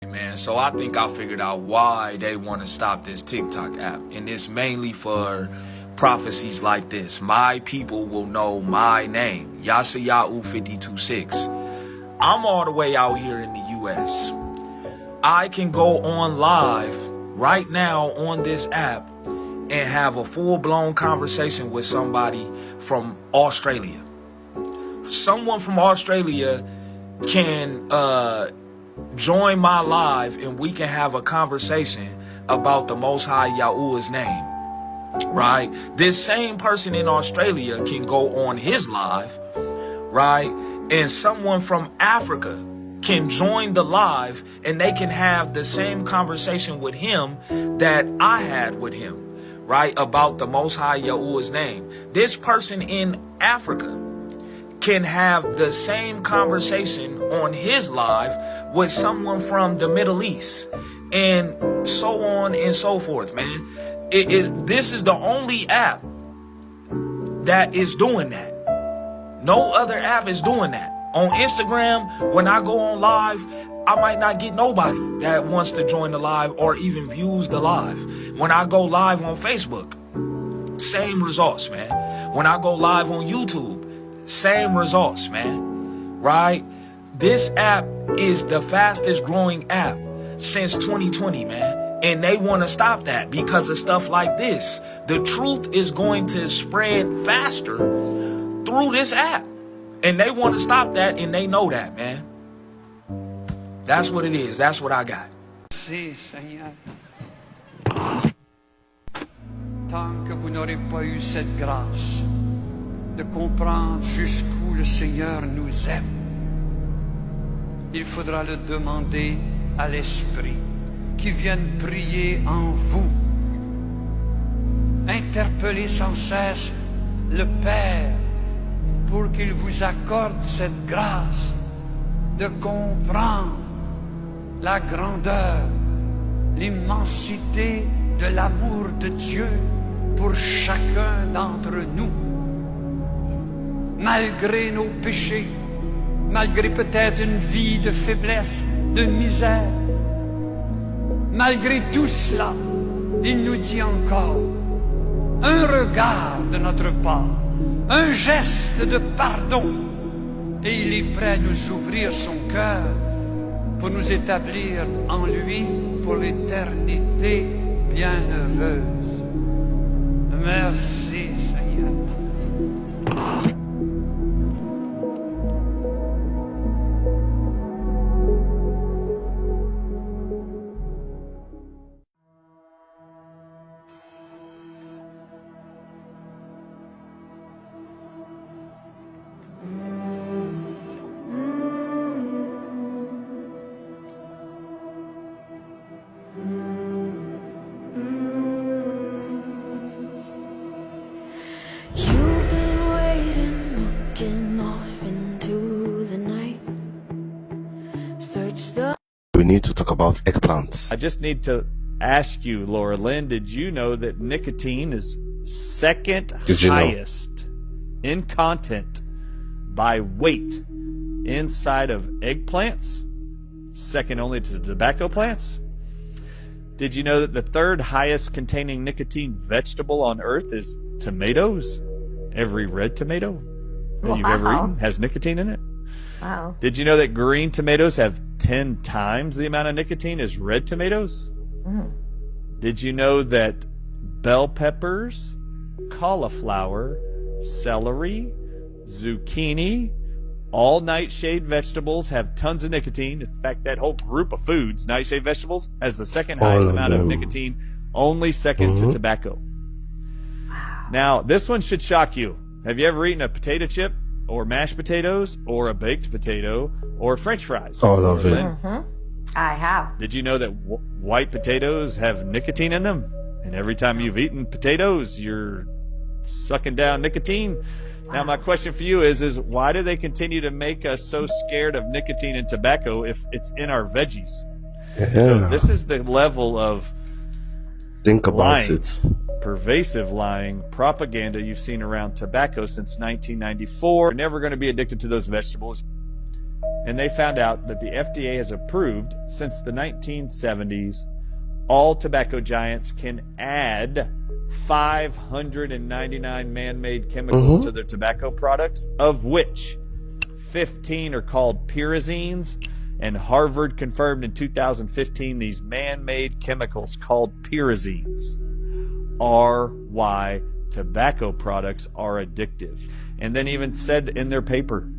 Man, so I think I figured out why they want to stop this TikTok app, and it's mainly for prophecies like this. My people will know my name, Yashayahu 52:6. I'm all the way out here in the US. I can go on live right now on this app and have a full-blown conversation with somebody from Australia. Someone from Australia can join my live and we can have a conversation about the Most High Yahuwah's name, right? This same person in Australia can go on his live, right? And someone from Africa can join the live and they can have the same conversation with him that I had with him, right? About the Most High Yahuwah's name. This person in Africa can have the same conversation on his live with someone from the Middle East, and so on and so forth, man. This is the only app that is doing that. No other app is doing that. On Instagram, when I go on live, I might not get nobody that wants to join the live or even views the live. When I go live on Facebook, same results, man. When I go live on YouTube, same results, man, right? This app is the fastest growing app since 2020, man. And they want to stop that because of stuff like this. The truth is going to spread faster through this app. And they want to stop that, and they know that, man. That's what it is. That's what I got. Merci, Seigneur. Tant que vous n'aurez pas eu cette grâce de comprendre jusqu'où le Seigneur nous aime, il faudra le demander à l'Esprit qui vienne prier en vous. Interpellez sans cesse le Père pour qu'il vous accorde cette grâce de comprendre la grandeur, l'immensité de l'amour de Dieu pour chacun d'entre nous. Malgré nos péchés, malgré peut-être une vie de faiblesse, de misère, malgré tout cela, il nous dit encore un regard de notre part, un geste de pardon, et il est prêt à nous ouvrir son cœur pour nous établir en lui pour l'éternité bienheureuse. Merci, Seigneur. We need to talk about eggplants. I just need to ask you, Laura Lynn, did you know that nicotine is second highest in content by weight inside of eggplants? Second only to tobacco plants? Did you know that the third highest containing nicotine vegetable on earth is tomatoes? Every red tomato that you've ever eaten has nicotine in it. Wow. Did you know that green tomatoes have 10 times the amount of nicotine as red tomatoes? Mm. Did you know that bell peppers, cauliflower, celery, zucchini, all nightshade vegetables have tons of nicotine? In fact, that whole group of foods, nightshade vegetables, has the second highest amount of nicotine, only second to tobacco. Wow. Now, this one should shock you. Have you ever eaten a potato chip, or mashed potatoes, or a baked potato, or French fries? All of it. Mm-hmm. I have. Did you know that white potatoes have nicotine in them? And every time you've eaten potatoes, you're sucking down nicotine? Wow. Now, my question for you is why do they continue to make us so scared of nicotine and tobacco if it's in our veggies? Yeah. So this is the level of Think about lying, it. pervasive lying, propaganda you've seen around tobacco since 1994. You're never going to be addicted to those vegetables. and they found out that the FDA has approved since the 1970s all tobacco giants can add 599 man-made chemicals to their tobacco products, of which 15 are called pyrazines, and Harvard confirmed in 2015 these man-made chemicals called pyrazines are why tobacco products are addictive. And then even said in their paper,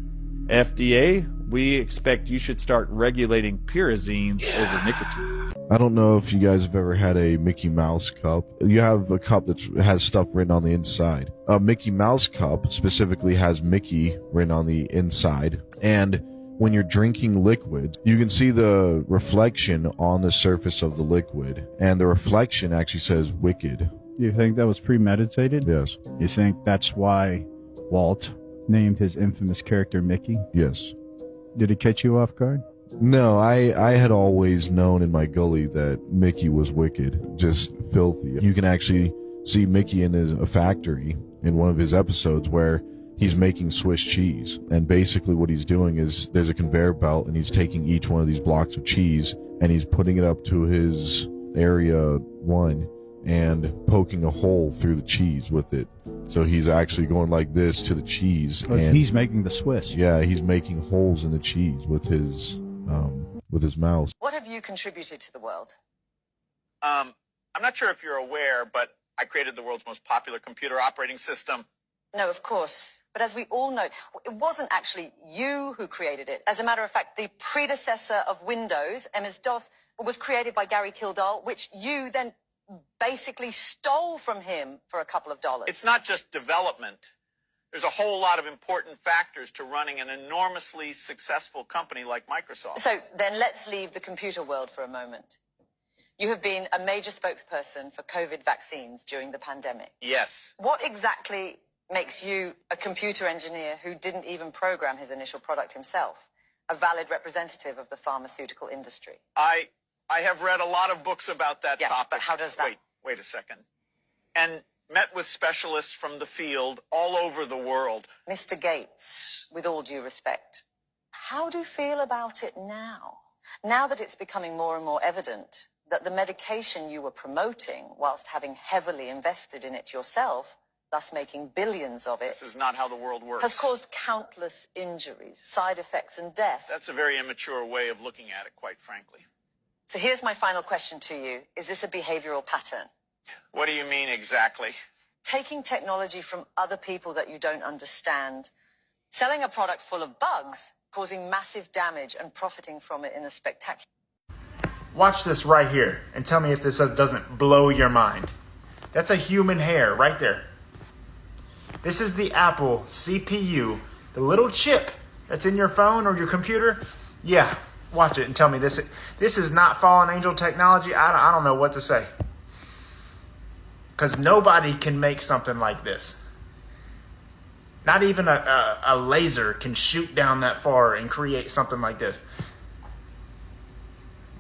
FDA, we expect you should start regulating pyrazines over nicotine. I don't know if you guys have ever had a Mickey Mouse cup. You have a cup that has stuff written on the inside. A Mickey Mouse cup specifically has Mickey written on the inside. And when you're drinking liquid, you can see the reflection on the surface of the liquid. And the reflection actually says wicked. You think that was premeditated? Yes. You think that's why Walt named his infamous character Mickey? Yes. Did it catch you off guard? No, I had always known in my gully that Mickey was wicked, just filthy. You can actually see Mickey in a factory in one of his episodes where he's making Swiss cheese. And basically what he's doing is there's a conveyor belt and he's taking each one of these blocks of cheese and he's putting it up to his area 1 and poking a hole through the cheese with it. So he's actually going like this to the cheese. And he's making the Swiss. yeah, he's making holes in the cheese with his mouth. What have you contributed to the world? I'm not sure if you're aware, but I created the world's most popular computer operating system. No, of course. But as we all know, it wasn't actually you who created it. As a matter of fact, the predecessor of Windows, MS-DOS, was created by Gary Kildall, which you then basically stole from him for a couple of dollars. It's not just development. There's a whole lot of important factors to running an enormously successful company like Microsoft. So then let's leave the computer world for a moment. You have been a major spokesperson for COVID vaccines during the pandemic. Yes. What exactly makes you a computer engineer who didn't even program his initial product himself, a valid representative of the pharmaceutical industry? I have read a lot of books about that Yes, topic. but how does that... Wait a second. And met with specialists from the field all over the world. Mr. Gates, with all due respect, how do you feel about it now? Now that it's becoming more and more evident that the medication you were promoting, whilst having heavily invested in it yourself, thus making billions of it... This is not how the world works. ...has caused countless injuries, side effects, and death. That's a very immature way of looking at it, quite frankly. So here's my final question to you. Is this a behavioral pattern? What do you mean exactly? Taking technology from other people that you don't understand, selling a product full of bugs, causing massive damage and profiting from it in a spectacular... Watch this right here and tell me if this doesn't blow your mind. That's a human hair right there. This is the Apple CPU, the little chip that's in your phone or your computer. Yeah, watch it and tell me this is not fallen angel technology. I don't know what to say. Because nobody can make something like this. Not even a laser can shoot down that far and create something like this.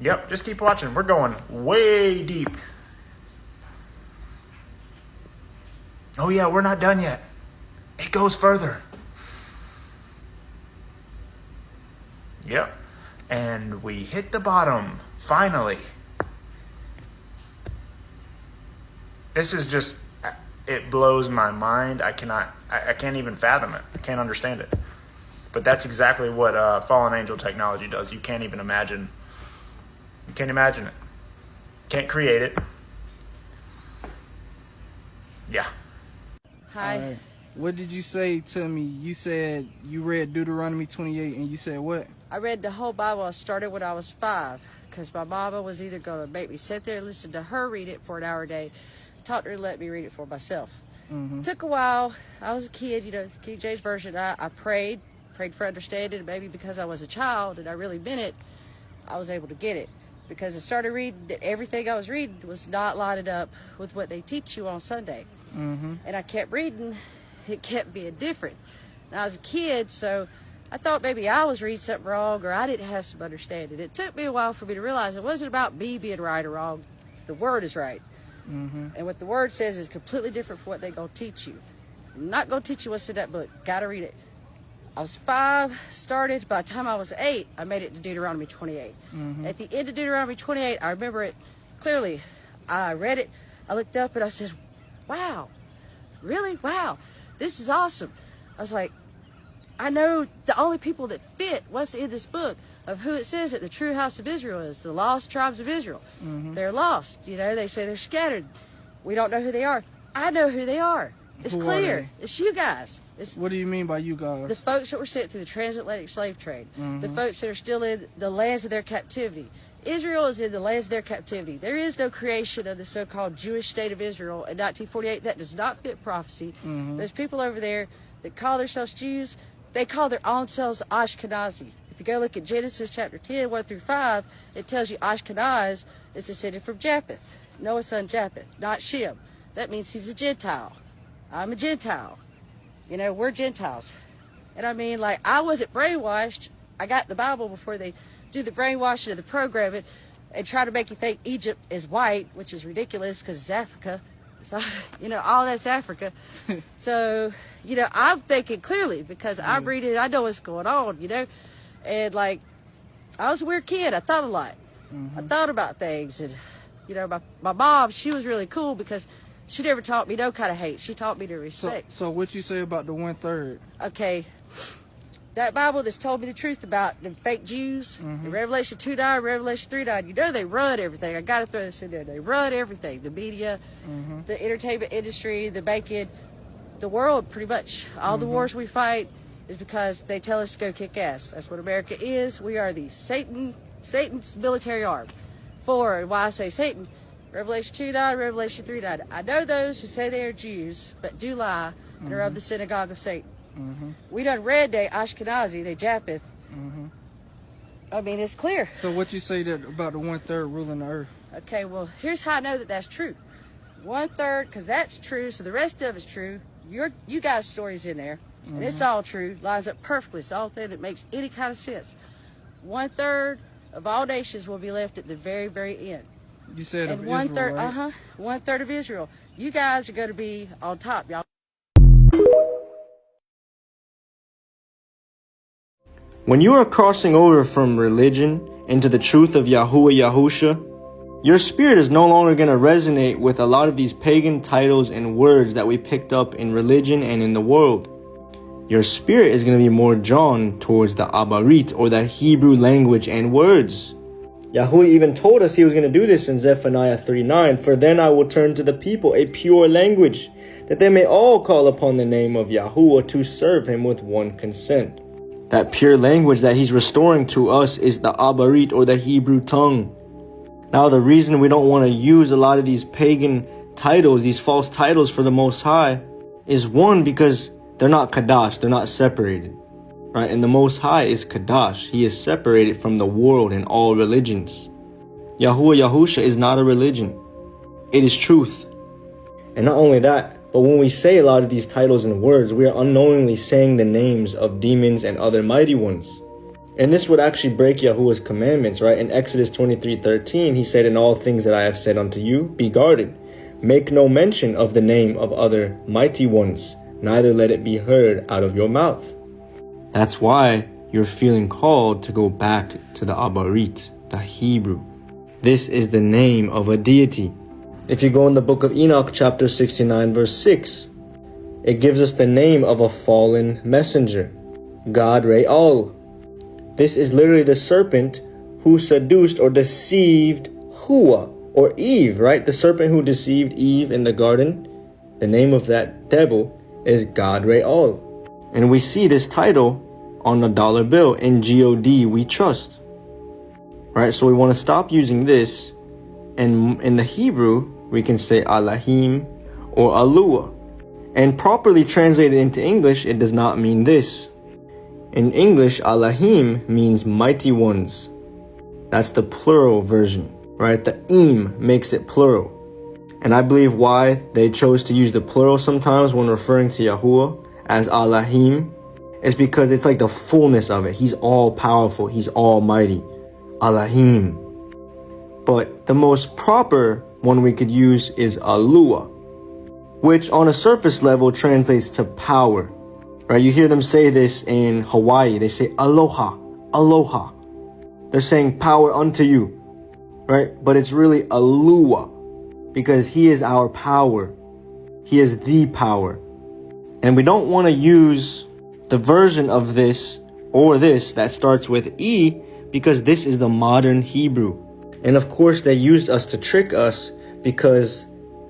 Yep, just keep watching. We're going way deep. Oh yeah, we're not done yet. It goes further. Yep. And we hit the bottom, finally. This is just, it blows my mind. I can't even fathom it. I can't understand it. But that's exactly what fallen angel technology does. You can't even imagine. You can't imagine it. Can't create it. Yeah. Hi. What did you say to me? You said you read Deuteronomy 28 and you said what? I read the whole Bible. I started when I was 5 because my mama was either going to make me sit there and listen to her read it for an hour a day, taught her to let me read it for myself. Mm-hmm. Took a while. I was a kid, King James Version. I prayed for understanding. Maybe because I was a child and I really meant it, I was able to get it. Because I started reading, everything I was reading was not lining up with what they teach you on Sunday. Mm-hmm. And I kept reading. It kept being different. And I was a kid, so I thought maybe I was reading something wrong or I didn't have some understanding. It took me a while for me to realize it wasn't about me being right or wrong. The Word is right. Mm-hmm. And what the Word says is completely different from what they're going to teach you. I'm not going to teach you what's in that book. Got to read it. I was 5, started. By the time I was 8, I made it to Deuteronomy 28. At the end of Deuteronomy 28, I remember it clearly. I read it, I looked up, and I said, wow, really? Wow, this is awesome. I was like, I know the only people that fit what's in this book of who it says that the true house of Israel is, the lost tribes of Israel. They're lost. You know, they say they're scattered. We don't know who they are. I know who they are. It's Who are clear. It's you guys. It's What do you mean by you guys? the folks that were sent through the transatlantic slave trade, the folks that are still in the lands of their captivity. Israel is in the lands of their captivity. There is no creation of the so-called Jewish state of Israel in 1948. That does not fit prophecy. There's people over there that call themselves Jews. They call their own selves Ashkenazi. If you go look at Genesis chapter 10, 1 through 5, it tells you Ashkenaz is descended from Japheth, Noah's son Japheth, not Shem. That means he's a Gentile. I'm a Gentile. You know, we're Gentiles. And I mean, like, I wasn't brainwashed. I got the Bible before they do the brainwashing of the programming and try to make you think Egypt is white, which is ridiculous because it's Africa. So, you know, all that's Africa. So, you know, I'm thinking clearly because I'm reading, I know what's going on, you know. And, like, I was a weird kid. I thought a lot. I thought about things. And, you know, my mom, she was really cool because she never taught me no kind of hate. She taught me to respect. So what you say about the 1/3? Okay. That Bible that's told me the truth about the fake Jews, in Revelation 2:9, Revelation 3:9, you know they run everything. I got to throw this in there. They run everything. The media, the entertainment industry, the banking, the world, pretty much. All the wars we fight is because they tell us to go kick ass. That's what America is. We are the Satan's military arm. And why I say Satan, Revelation 2:9, Revelation 3:9. I know those who say they are Jews, but do lie and are of the synagogue of Satan. We done read they Ashkenazi, they Japheth. I mean, it's clear. So what you say that about the 1/3 ruling the earth? Okay, well, here's how I know that that's true. 1/3, because that's true, so the rest of it's true. You guys' story's in there, and it's all true, lines up perfectly. It's all thing that makes any kind of sense. 1/3 of all nations will be left at the very, very end. You said and of 1/3, Israel, right? 1/3 of Israel. You guys are going to be on top, y'all. When you are crossing over from religion into the truth of Yahuwah Yahusha, your spirit is no longer going to resonate with a lot of these pagan titles and words that we picked up in religion and in the world. Your spirit is going to be more drawn towards the Abarit, or the Hebrew language and words. Yahuwah even told us he was going to do this in Zephaniah 3:9. For then I will turn to the people a pure language, that they may all call upon the name of Yahuwah to serve him with one consent. That pure language that he's restoring to us is the Abarit, or the Hebrew tongue. Now the reason we don't want to use a lot of these pagan titles, these false titles for the Most High, is one, because they're not Kadash, they're not separated. Right? And the Most High is Kadash. He is separated from the world and all religions. Yahuwah Yahusha is not a religion. It is truth. And not only that, but when we say a lot of these titles and words, we are unknowingly saying the names of demons and other mighty ones. And this would actually break Yahuwah's commandments, right? In Exodus 23:13, he said, "In all things that I have said unto you, be guarded. Make no mention of the name of other mighty ones, neither let it be heard out of your mouth." That's why you're feeling called to go back to the Abarit, the Hebrew. This is the name of a deity. If you go in the book of Enoch, chapter 69, verse 6, it gives us the name of a fallen messenger, God Re'al. This is literally the serpent who seduced or deceived Hua, or Eve, right? The serpent who deceived Eve in the garden. The name of that devil is God Re'al. And we see this title on a dollar bill, in God we trust. Right? So we want to stop using this. And in the Hebrew, we can say Elohim or Alua. And properly translated into English, it does not mean this. In English, Elohim means mighty ones. That's the plural version, right? The im makes it plural. And I believe why they chose to use the plural sometimes when referring to Yahuwah as Elohim is because it's like the fullness of it. He's all powerful. He's almighty. Elohim. But the most proper one we could use is Alua, which on a surface level translates to power. Right? You hear them say this in Hawaii. They say aloha, aloha. They're saying power unto you, right? But it's really alua, because he is our power. He is the power. And we don't want to use the version of this or this that starts with E, because this is the modern Hebrew. And of course they used us to trick us, because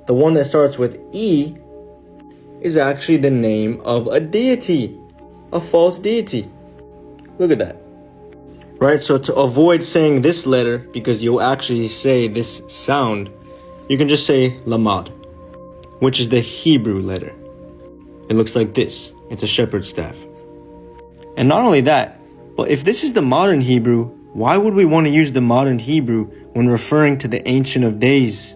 the one that starts with E is actually the name of a deity, a false deity. Look at that. Right, so to avoid saying this letter, because you'll actually say this sound, you can just say lamad, which is the Hebrew letter. It looks like this. It's a shepherd's staff. And not only that, but if this is the modern Hebrew, why would we want to use the modern Hebrew when referring to the Ancient of Days?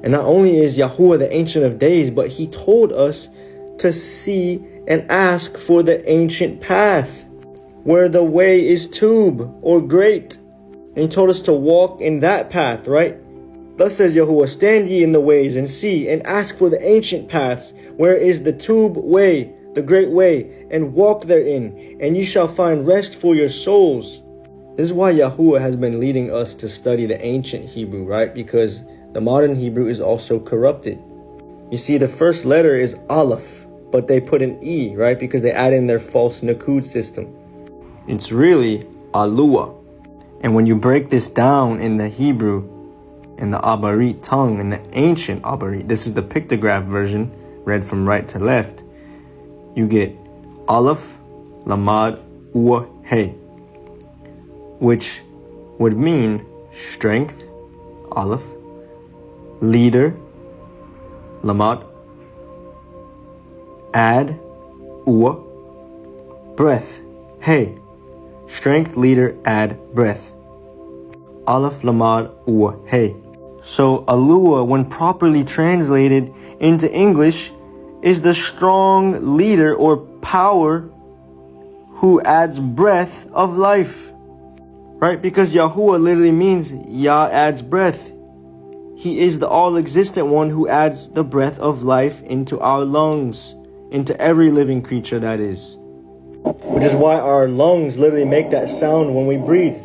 And not only is Yahuwah the Ancient of Days, but he told us to see and ask for the ancient path, where the way is tube or great. And he told us to walk in that path, right? Thus says Yahuwah, stand ye in the ways and see and ask for the ancient paths, where is the tube way, the great way, and walk therein, and ye shall find rest for your souls. This is why Yahuwah has been leading us to study the ancient Hebrew, right? Because the modern Hebrew is also corrupted. You see, the first letter is Aleph, but they put an E, right? Because they add in their false Nakud system. It's really Alua. And when you break this down in the Hebrew, in the Abarit tongue, in the ancient Abarit, this is the pictograph version, read from right to left, you get Aleph, Lamad, Ua, He, which would mean strength, Aleph, leader, Lamad, add, Ua, breath, He, strength, leader, add, breath. Aleph, Lamad, Ua, He. So Alua, when properly translated into English, is the strong leader or power who adds breath of life. Right? Because Yahuwah literally means Yah adds breath. He is the all-existent one who adds the breath of life into our lungs, into every living creature that is. Which is why our lungs literally make that sound when we breathe.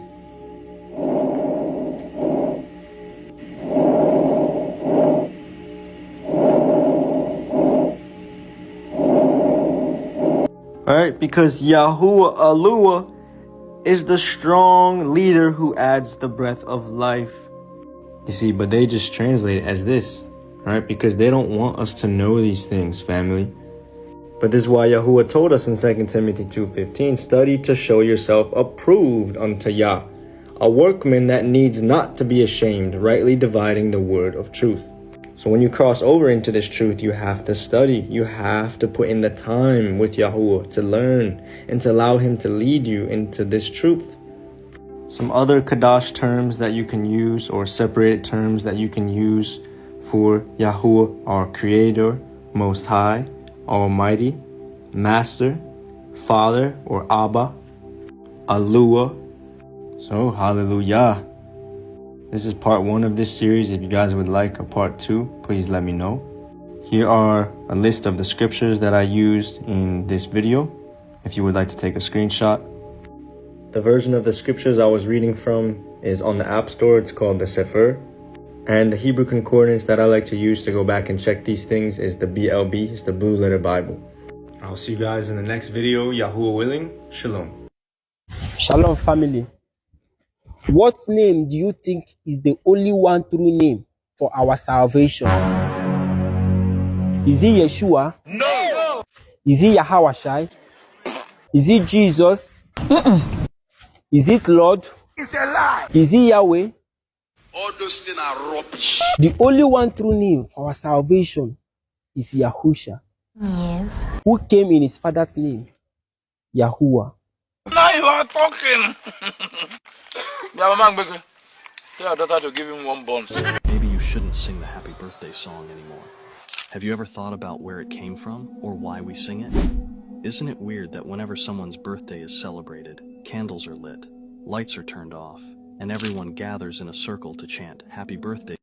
Alright, because Yahuwah Alua is the strong leader who adds the breath of life. You see, but they just translate it as this, right? Because they don't want us to know these things, family. But this is why Yahuwah told us in 2 Timothy 2:15, study to show yourself approved unto Yah, a workman that needs not to be ashamed, rightly dividing the word of truth. So when you cross over into this truth, you have to study. You have to put in the time with Yahuwah to learn and to allow him to lead you into this truth. Some other Kadash terms that you can use, or separated terms that you can use for Yahuwah are Creator, Most High, Almighty, Master, Father or Abba, Alua. So hallelujah. This is part 1 of this series. If you guys would like a part 2, please let me know. Here are a list of the scriptures that I used in this video, if you would like to take a screenshot. The version of the scriptures I was reading from is on the App Store. It's called the Sefer. And the Hebrew concordance that I like to use to go back and check these things is the BLB, it's the Blue Letter Bible. I'll see you guys in the next video, Yahuwah willing. Shalom. Shalom, family. What name do you think is the only one true name for our salvation? Is it Yeshua? No! Is it Yahawashai? Is it Jesus? Is it Lord? It's a lie! Is it Yahweh? All those things are rubbish. The only one true name for our salvation is Yahusha. Yes. Who came in his father's name? Yahuwah. Now you are talking. Yeah, man, baby. Tell your daughter to give him 1 bun. Maybe you shouldn't sing the happy birthday song anymore. Have you ever thought about where it came from or why we sing it? Isn't it weird that whenever someone's birthday is celebrated, candles are lit, lights are turned off, and everyone gathers in a circle to chant happy birthday?